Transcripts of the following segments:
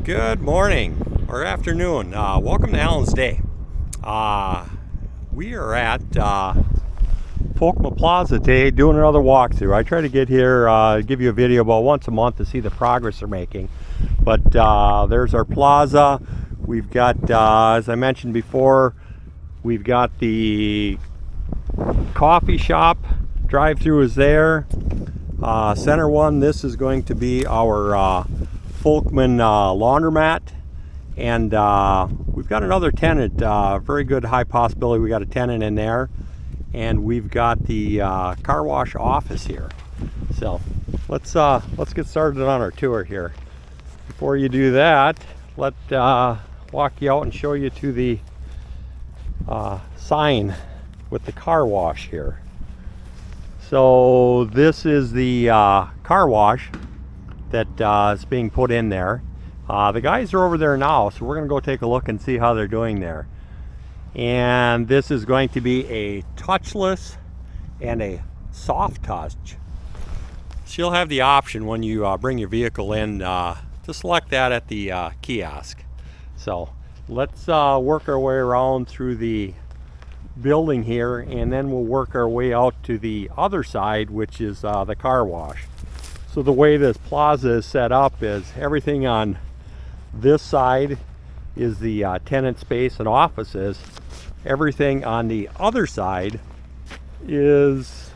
Good morning or afternoon. Welcome to Allen's Day. We are at Folkman Plaza today doing another walkthrough. I try to get here, give you a video about once a month to see the progress they're making. But there's our plaza. We've got, as I mentioned before, we've got the coffee shop. Drive-through is there. Center one, this is going to be our Folkman laundromat, and we've got another tenant, very good high possibility we got a tenant in there, and we've got the car wash office here. So let's get started on our tour here. Before you do that, let walk you out and show you to the sign with the car wash here. So this is the car wash that is being put in there. The guys are over there now, so we're going to go take a look and see how they're doing there. And this is going to be a touchless and a soft touch. So you'll have the option when you bring your vehicle in to select that at the kiosk. So let's work our way around through the building here, and then we'll work our way out to the other side, which is the car wash. So the way this plaza is set up is everything on this side is the tenant space and offices. Everything on the other side is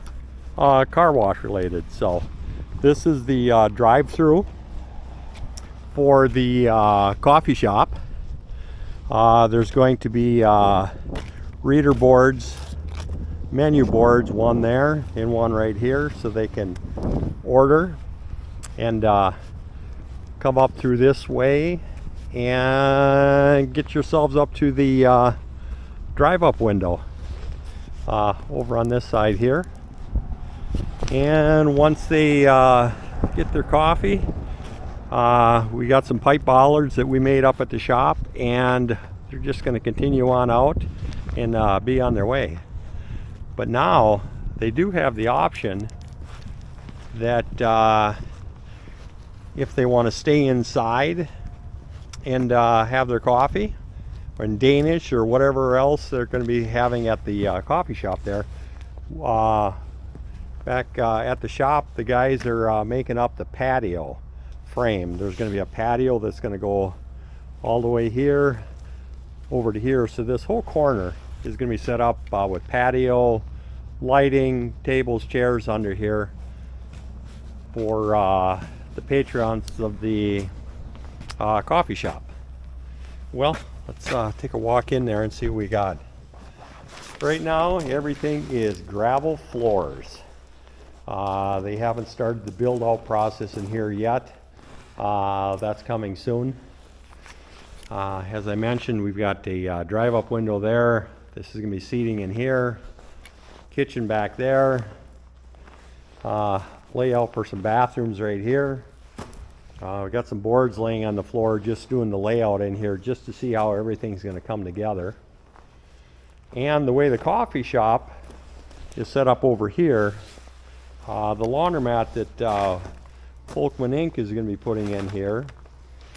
car wash related. So this is the drive-through for the coffee shop. There's going to be reader boards, menu boards, one there and one right here, so they can order and come up through this way and get yourselves up to the drive-up window over on this side here. And once they get their coffee, we got some pipe bollards that we made up at the shop, and they're just going to continue on out and be on their way. But now they do have the option that if they want to stay inside and have their coffee, or in Danish or whatever else they're going to be having at the coffee shop there. Back at the shop, the guys are making up the patio frame. There's going to be a patio that's going to go all the way here over to here. So this whole corner is going to be set up with patio, lighting, tables, chairs under here for the patrons of the coffee shop. Well, let's take a walk in there and see what we got. Right now, everything is gravel floors. They haven't started the build-out process in here yet. That's coming soon. As I mentioned, we've got a drive-up window there. This is going to be seating in here. Kitchen back there. Layout for some bathrooms right here. We got some boards laying on the floor, just doing the layout in here just to see how everything's going to come together. And the way the coffee shop is set up over here, the laundromat that Folkman Inc. is going to be putting in here,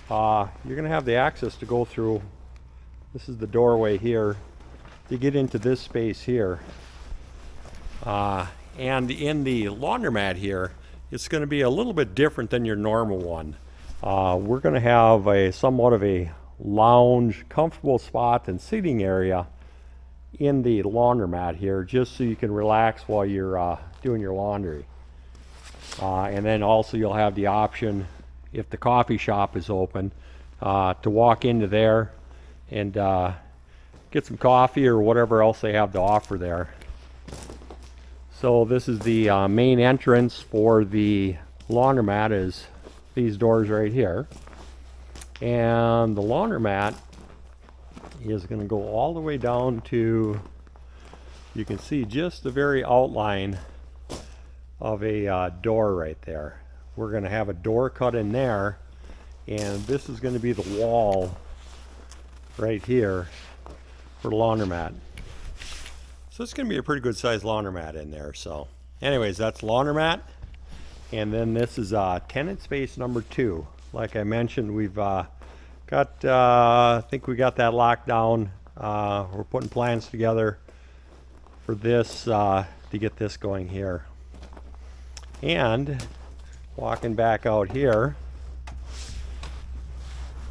you're going to have the access to go through. This is the doorway here to get into this space here. And in the laundromat here, it's going to be a little bit different than your normal one. We're going to have a somewhat of a lounge, comfortable spot and seating area in the laundromat here, just so you can relax while you're doing your laundry. And then also you'll have the option, if the coffee shop is open, to walk into there and get some coffee or whatever else they have to offer there. So this is the main entrance for the laundromat, is these doors right here. And the laundromat is going to go all the way down to, you can see just the very outline of a door right there. We're going to have a door cut in there, and this is going to be the wall right here for the laundromat. So it's going to be a pretty good sized laundromat in there. So anyways, that's laundromat. And then this is tenant space number 2. Like I mentioned, we've I think we got that locked down. We're putting plans together for this to get this going here. And walking back out here,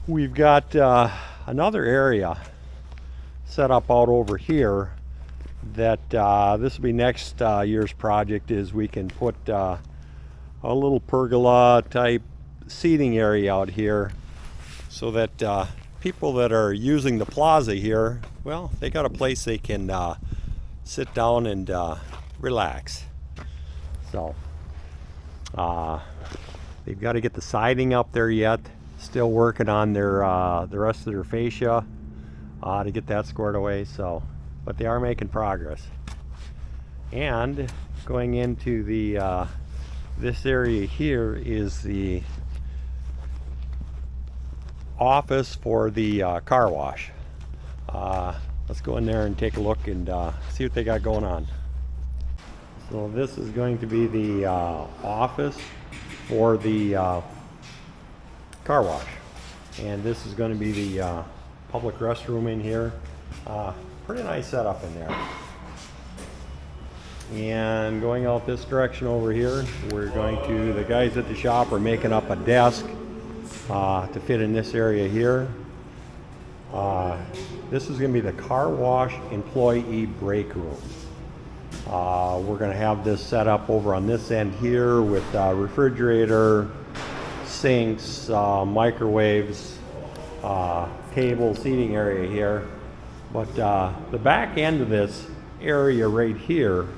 we've got another area set up out over here that this will be next year's project. Is we can put a little pergola type seating area out here so that people that are using the plaza here, well, they got a place they can sit down and relax. So they've got to get the siding up there yet. Still working on their the rest of their fascia to get that squared away. So, but they are making progress. And going into the this area here is the office for the car wash. Let's go in there and take a look and see what they got going on. So this is going to be the office for the car wash, and this is going to be the public restroom in here. Pretty nice setup in there. And going out this direction over here, we're going to, the guys at the shop are making up a desk to fit in this area here. This is going to be the car wash employee break room. We're going to have this set up over on this end here with refrigerator, sinks, microwaves, table, seating area here. But the back end of this area right here,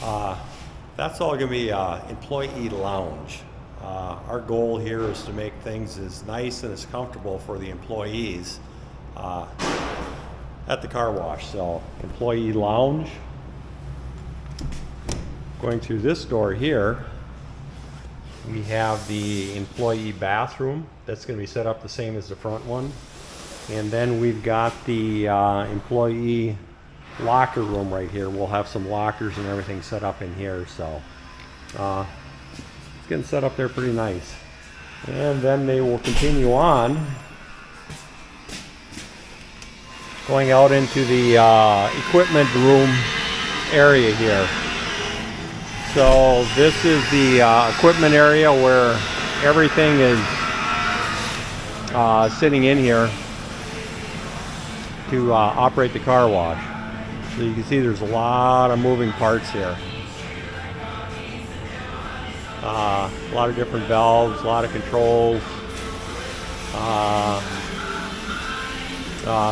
that's all going to be employee lounge. Our goal here is to make things as nice and as comfortable for the employees at the car wash. So employee lounge. Going through this door here, we have the employee bathroom. That's going to be set up the same as the front one. And then we've got the employee locker room right here. We'll have some lockers and everything set up in here. So it's getting set up there pretty nice. And then they will continue on going out into the equipment room area here. So this is the equipment area where everything is sitting in here to operate the car wash. So you can see there's a lot of moving parts here. A lot of different valves, a lot of controls,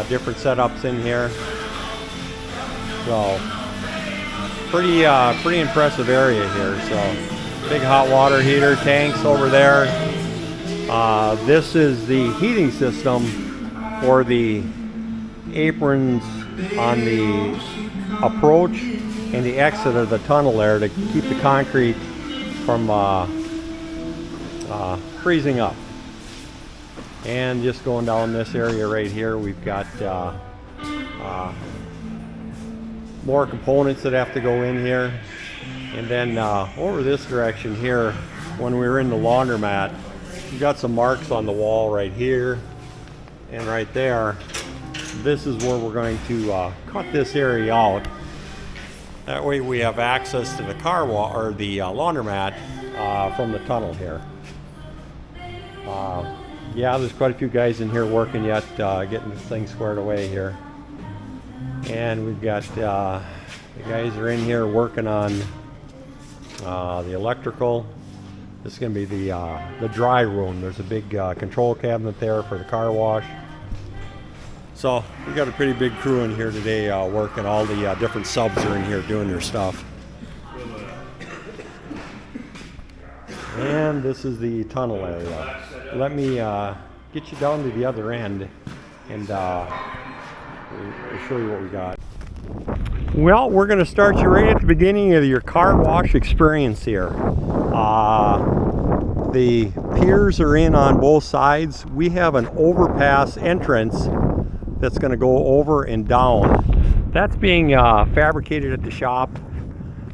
different setups in here. So pretty impressive area here. So big hot water heater tanks over there. This is the heating system for the aprons on the approach and the exit of the tunnel there to keep the concrete from freezing up. And just going down this area right here, we've got more components that have to go in here. And then over this direction here, when we were in the laundromat, we got some marks on the wall right here and right there. This is where we're going to cut this area out. That way we have access to the car wash or the laundromat from the tunnel here. Yeah, there's quite a few guys in here working yet, getting this thing squared away here. And we've got the guys are in here working on the electrical. This is going to be the dry room. There's a big control cabinet there for the car wash. So we got a pretty big crew in here today working. All the different subs are in here doing their stuff. And this is the tunnel area. Let me get you down to the other end and we'll show you what we got. Well, we're going to start you right at the beginning of your car wash experience here. The piers are in on both sides. We have an overpass entrance that's going to go over and down. That's being fabricated at the shop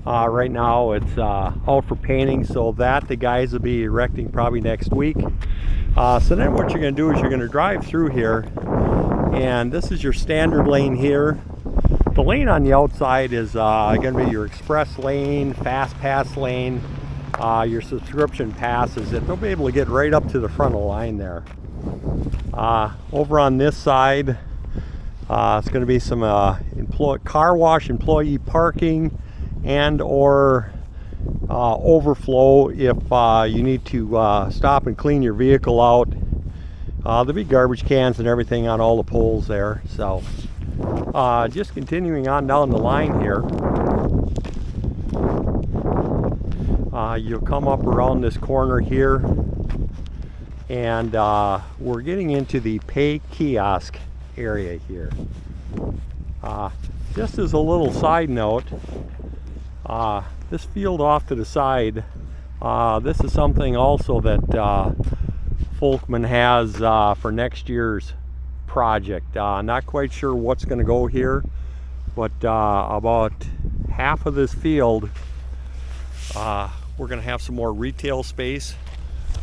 right now. It's out for painting, so that the guys will be erecting probably next week. So then what you're going to do is you're going to drive through here, and this is your standard lane here. The lane on the outside is going to be your express lane, fast pass lane, your subscription passes that they'll be able to get right up to the front of the line there. Over on this side, it's going to be some car wash employee parking and or overflow if you need to stop and clean your vehicle out. There'll be garbage cans and everything on all the poles there. So just continuing on down the line here, you'll come up around this corner here, and we're getting into the pay kiosk area here. Just as a little side note, this field off to the side, this is something also that Folkman has for next year's project. Not quite sure what's going to go here, but about half of this field we're going to have some more retail space.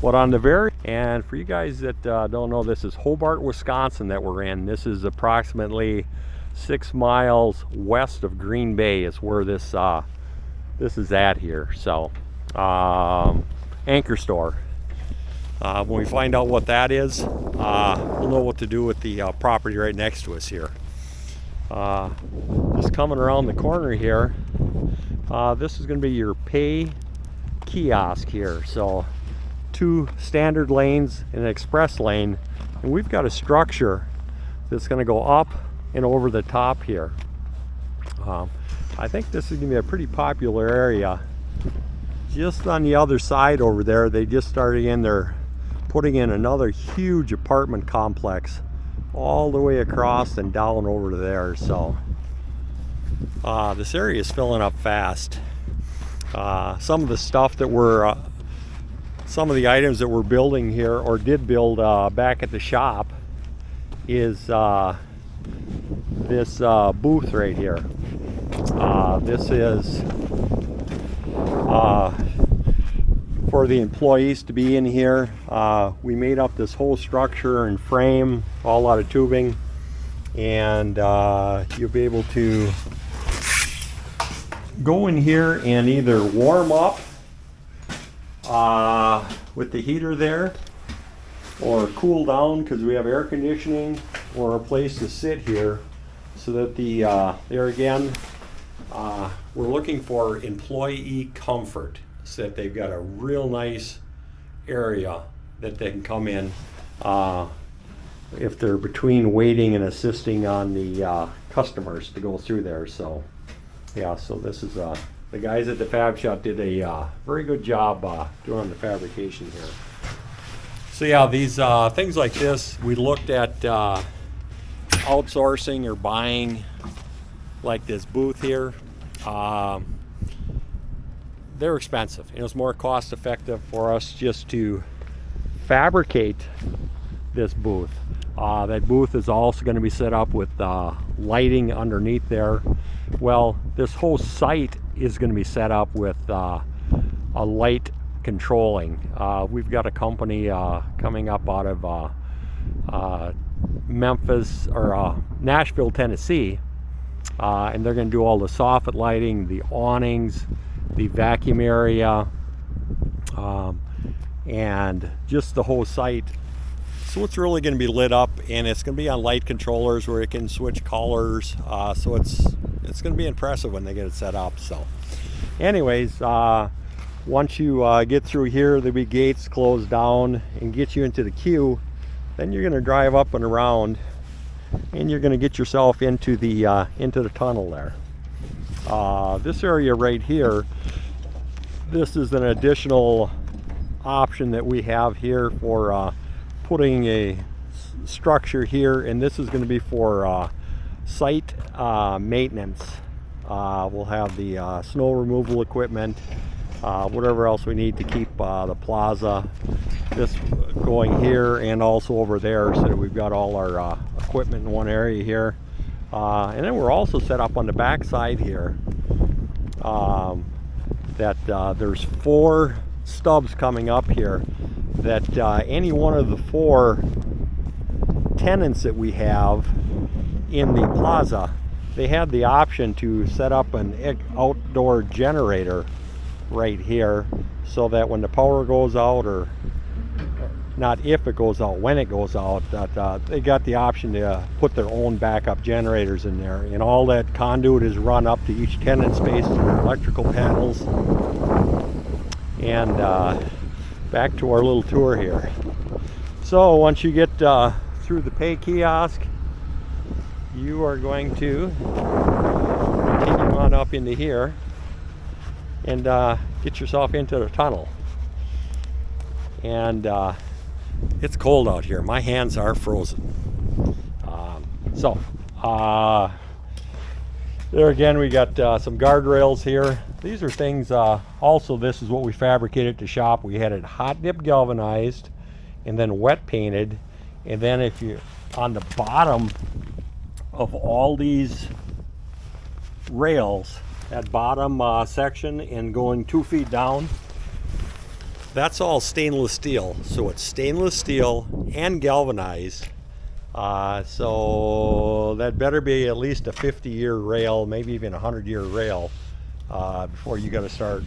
But on the very, and for you guys that don't know, this is Hobart, Wisconsin that we're in. This is approximately 6 miles west of Green Bay is where this is at here. So anchor store. When we find out what that is, we'll know what to do with the property right next to us here. Just coming around the corner here, this is going to be your pay kiosk here. So 2 standard lanes and an express lane, and we've got a structure that's going to go up and over the top here. I think this is going to be a pretty popular area. Just on the other side over there, they just started in there putting in another huge apartment complex all the way across and down over to there. So this area is filling up fast. Some of the stuff that we're some of the items that we're building here, or did build back at the shop, is this booth right here. This is for the employees to be in here. We made up this whole structure and frame, all out of tubing, and you'll be able to go in here and either warm up with the heater there, or cool down because we have air conditioning, or a place to sit here, so that the there again, we're looking for employee comfort, so that they've got a real nice area that they can come in if they're between waiting and assisting on the customers to go through there. So yeah, so this is the guys at the fab shop did a very good job doing the fabrication here. So yeah, these things like this, we looked at outsourcing or buying, like this booth here. They're expensive. It was more cost effective for us just to fabricate this booth. That booth is also going to be set up with lighting underneath there. Well, this whole site is going to be set up with a light controlling. We've got a company coming up out of Memphis or Nashville, Tennessee, and they're going to do all the soffit lighting, the awnings, the vacuum area, and just the whole site. So it's really going to be lit up, and it's going to be on light controllers where it can switch colors. So it's going to be impressive when they get it set up. So anyways, once you get through here, there'll be gates closed down and get you into the queue. Then you're going to drive up and around, and you're going to get yourself into the tunnel there. This area right here, this is an additional option that we have here for putting a structure here, and this is going to be for site maintenance. We'll have the snow removal equipment, whatever else we need to keep the plaza this going here and also over there, so that we've got all our equipment in one area here. And then we're also set up on the back side here that there's 4 stubs coming up here that any one of the 4 tenants that we have in the plaza, they had the option to set up an outdoor generator right here, so that when the power goes out, or not if it goes out, when it goes out, that they got the option to put their own backup generators in there. And all that conduit is run up to each tenant space to their electrical panels. And back to our little tour here. So once you get through the pay kiosk, you are going to continue on up into here and get yourself into the tunnel. And it's cold out here. My hands are frozen. There again, we got some guardrails here. These are things, also this is what we fabricated to shop. We had it hot dip galvanized and then wet painted. And then if you, on the bottom of all these rails, that bottom section and going 2 feet down, that's all stainless steel. So it's stainless steel and galvanized. So that better be at least a 50-year rail, maybe even a 100-year rail, before you got to start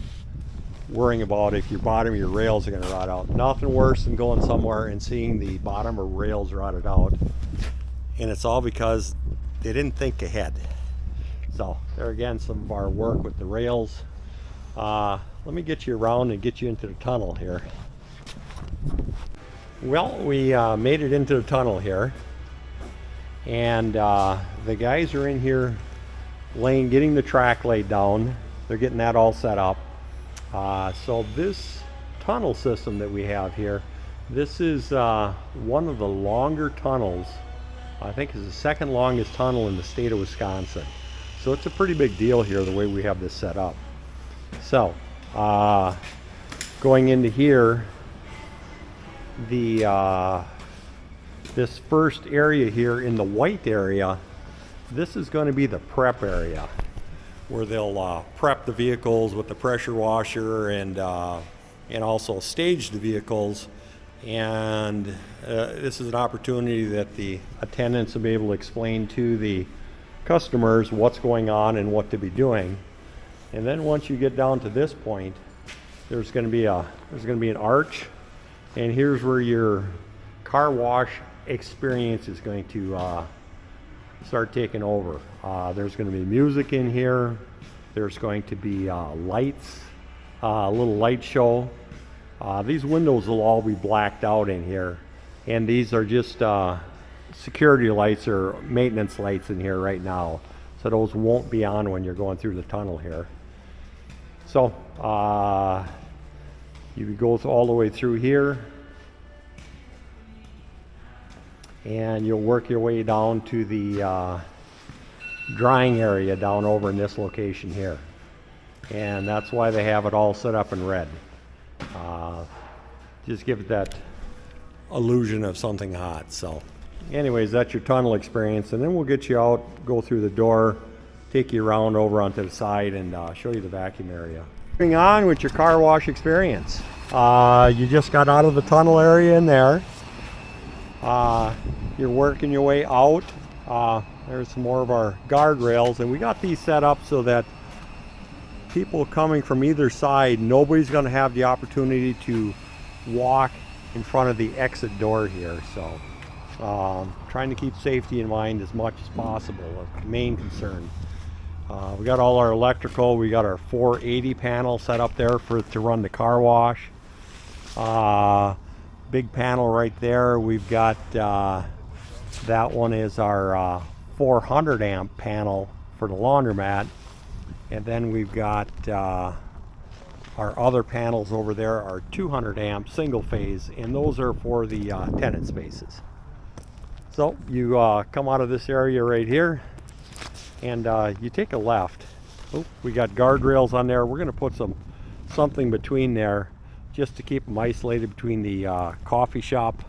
worrying about if your bottom of your rails are going to rot out. Nothing worse than going somewhere and seeing the bottom of rails rotted out. And it's all because they didn't think ahead. So there again, some of our work with the rails. Let me get you around and get you into the tunnel here. Well, we made it into the tunnel here, and the guys are in here getting the track laid down. They're getting that all set up. So this tunnel system that we have here, this is one of the longer tunnels. I think it's the second longest tunnel in the state of Wisconsin. So it's a pretty big deal here the way we have this set up. So going into here, the this first area here in the white area, this is going to be the prep area where they'll prep the vehicles with the pressure washer and also stage the vehicles. And this is an opportunity that the attendants will be able to explain to the customers what's going on and what to be doing. And then once you get down to this point, there's going to be an arch, and here's where your car wash experience is going to start taking over. There's going to be music in here. There's going to be lights, a little light show. These windows will all be blacked out in here, and these are just security lights or maintenance lights in here right now. So those won't be on when you're going through the tunnel here. So you go all the way through here, and you'll work your way down to the drying area down over in this location here. And that's why they have it all set up in red. Just give it that illusion of something hot. So anyways, that's your tunnel experience, and then we'll get you out, go through the door, take you around over onto the side, and show you the vacuum area. Moving on with your car wash experience. You just got out of the tunnel area in there. You're working your way out. There's some more of our guardrails, and we got these set up so that people coming from either side, nobody's going to have the opportunity to walk in front of the exit door here. So trying to keep safety in mind as much as possible, the main concern. We got all our electrical. We got our 480 panel set up there to run the car wash. Big panel right there. We've got that one is our 400 amp panel for the laundromat, and then we've got our other panels over there are 200 amp single phase, and those are for the tenant spaces. So you come out of this area right here, and you take a left. Oh, we got guardrails on there. We're going to put something between there just to keep them isolated between the coffee shop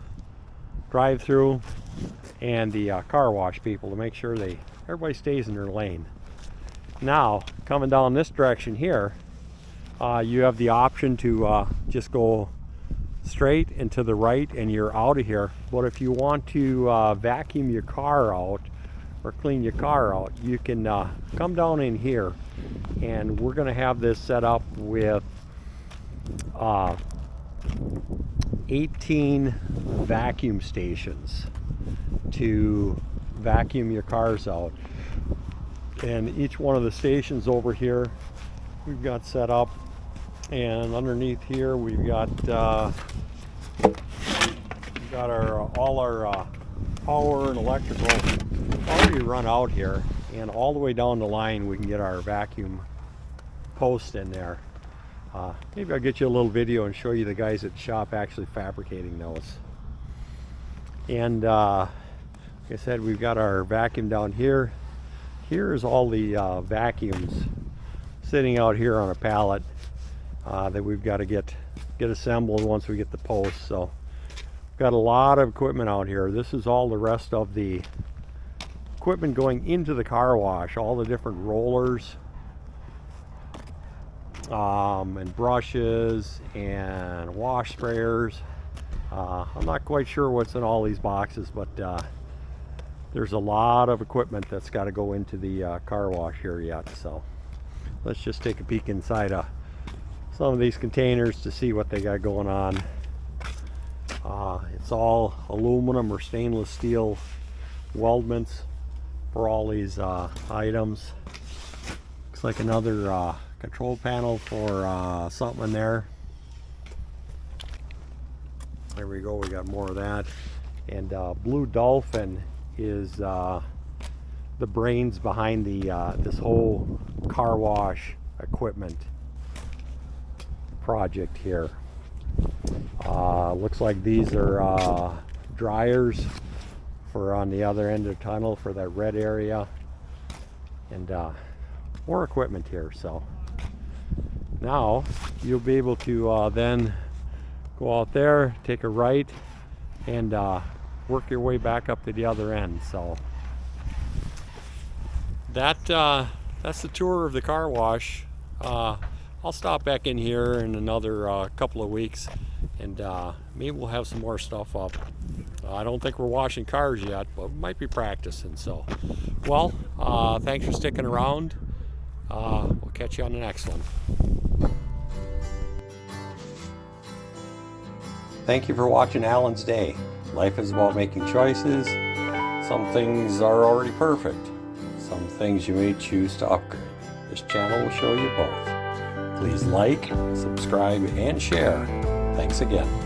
drive-through and the car wash people, to make sure everybody stays in their lane. Now, coming down this direction here, you have the option to just go straight and to the right and you're out of here. But if you want to vacuum your car out or clean your car out, you can come down in here, and we're going to have this set up with 18 vacuum stations to vacuum your cars out. And each one of the stations over here we've got set up, and underneath here we've got all our power and electrical already run out here, and all the way down the line we can get our vacuum post in there. Maybe I'll get you a little video and show you the guys at the shop actually fabricating those. And like I said, we've got our vacuum down here. Here's all the vacuums sitting out here on a pallet that we've got to get assembled once we get the post. So we've got a lot of equipment out here. This is all the rest of the equipment going into the car wash, all the different rollers and brushes and wash sprayers. I'm not quite sure what's in all these boxes, but there's a lot of equipment that's got to go into the car wash here yet. So let's just take a peek inside some of these containers to see what they got going on. It's all aluminum or stainless steel weldments for all these items. Looks like another control panel for something in there. There we go, we got more of that. And Blue Dolphin is the brains behind the this whole car wash equipment project here. Looks like these are dryers for on the other end of the tunnel for that red area, and more equipment here. So now you'll be able to then go out there, take a right, and work your way back up to the other end. So that's the tour of the car wash. I'll stop back in here in another couple of weeks, and maybe we'll have some more stuff up. I don't think we're washing cars yet, but we might be practicing. So, well, thanks for sticking around. We'll catch you on the next one. Thank you for watching Alan's Day. Life is about making choices. Some things are already perfect. Some things you may choose to upgrade. This channel will show you both. Please like, subscribe, and share. Thanks again.